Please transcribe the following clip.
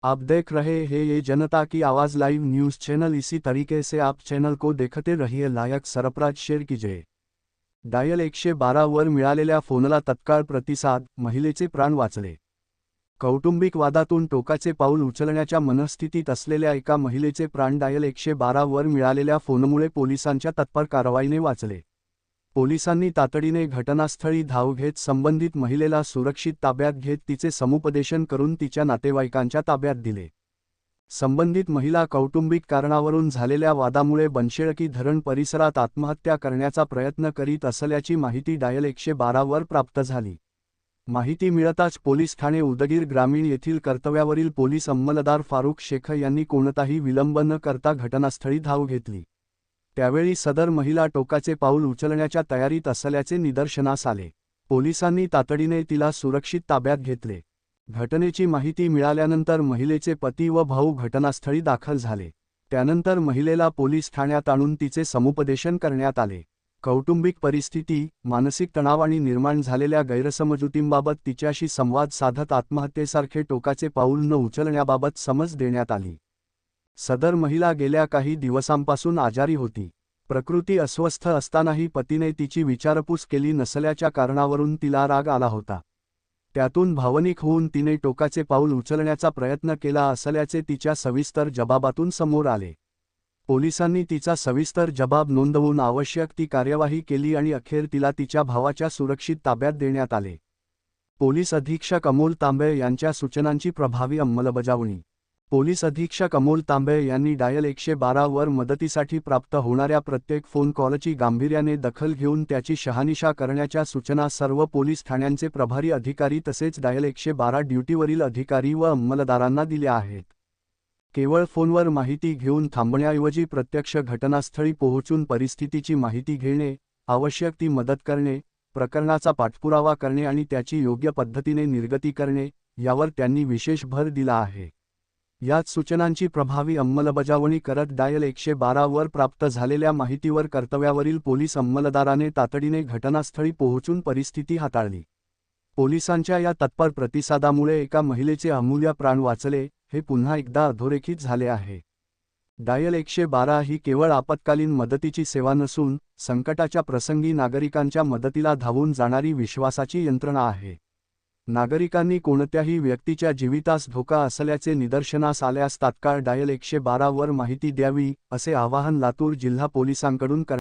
आप देख रहे हैं ये जनता की आवाज़ लाइव न्यूज़ चैनल। इसी तरीके से आप चॅनल को देखते रहिए। लायक सरप्राईज शेअर कीजिए। डायल 112 वर मिळालेल्या फोनला तत्काळ प्रतिसाद, महिलेचे प्राण वाचले। कौटुंबिक वादातून टोकाचे पाऊल उचलण्याच्या मनस्थितीत असलेल्या एका महिलेचे प्राण डायल 112 वर मिळालेल्या फोनमुळे पोलिसांच्या तत्पर कारवाईने वाचले। पोलिसांनी तातडीने घटनास्थळी धाव घेत संबंधित महिलेला सुरक्षित ताब्यात घेत तिचे समुपदेशन करून तिच्या नातेवाईकांच्या ताब्यात दिले। संबंधित महिला कौटुंबिक कारणावरून झालेल्या वादामुळे बनशेळकी धरण परिसरात आत्महत्या करण्याचा प्रयत्न करीत असल्याची माहिती डायल 112 वर प्राप्त झाली। माहिती मिळताच पोलीस ठाणे उदगीर ग्रामीण येथील कर्तव्यावरील पोलीस अंमलदार फारुख शेख यांनी कोणताही विलंब न करता घटनास्थळी धाव घेतली। त्यावेळी सदर महिला टोकाचे पाऊल उचलण्याच्या तयारीत असल्याचे निदर्शनास आले। पोलिसांनी तातडीने तिला सुरक्षित ताब्यात घेतले। घटनेची माहिती मिळाल्यानंतर महिलेचे पती व भाऊ घटनास्थळी दाखल झाले। त्यानंतर महिलेला पोलीस ठाण्यात आणून तिचे समुपदेशन करण्यात आले। कौटुंबिक परिस्थिती, मानसिक तणाव आणि निर्माण झालेल्या गैरसमजुतींबाबत तिच्याशी संवाद साधत आत्महत्येसारखे टोकाचे पाऊल न उचलण्याबाबत समज देण्यात आली। सदर महिला गेल्या काही दिवसांपासून आजारी होती। प्रकृती अस्वस्थ असतानाही पतीने तिची विचारपूस केली नसल्याच्या कारणावरून तिला राग आला होता। त्यातून भावनिक होऊन तिने टोकाचे पाऊल उचलण्याचा प्रयत्न केला असल्याचे तिच्या सविस्तर जबाबातून समोर आले। पोलिसांनी तिचा सविस्तर जबाब नोंदवून आवश्यक ती कार्यवाही केली आणि अखेर तिला तिच्या भावाच्या सुरक्षित ताब्यात देण्यात आले। पोलीस अधीक्षक अमोल तांबे यांच्या सूचनांची प्रभावी अंमलबजावणी। पोलीस अधीक्षक अमोल तांबे यांनी डायल 112 वर मदतीसाठी प्राप्त होणाऱ्या प्रत्येक फोन कॉलची गांभीर्याने दखल घेऊन त्याची शहानिशा करण्याच्या सूचना सर्व पोलीस ठाण्यांचे प्रभारी अधिकारी तसेच डायल 112 ड्युटीवरील अधिकारी व अंमलदारांना दिल्या आहेत। केवळ फोनवर माहिती घेऊन थांबण्याऐवजी प्रत्यक्ष घटनास्थळी पोहोचून परिस्थितीची माहिती घेणे, आवश्यक ती मदत करणे, प्रकरणाचा पाठपुरावा करणे आणि त्याची योग्य पद्धतीने निर्गती करणे यावर त्यांनी विशेष भर दिला आहे। याच सूचनांची प्रभावी अंमलबजावणी करत डायल 112 वर प्राप्त झालेल्या माहितीवर कर्तव्यावरील पोलीस अंमलदाराने तातडीने घटनास्थळी पोहोचून परिस्थिती हाताळली। पोलिसांच्या या तत्पर प्रतिसादामुळे एका महिलेचे अमूल्य प्राण वाचले, हे पुन्हा एकदा अधोरेखित झाले आहे। डायल 112 ही केवळ आपत्कालीन मदतीची सेवा नसून संकटाच्या प्रसंगी नागरिकांच्या मदतीला धावून जाणारी विश्वासाची यंत्रणा आहे। नागरिकांनी कोणत्याही व्यक्तीच्या जीवितास धोका असल्याचे निदर्शनास आल्यास तात्काळ डायल 112 वर माहिती द्यावी, असे आवाहन लातूर जिल्हा पोलिसांकडून करण्यात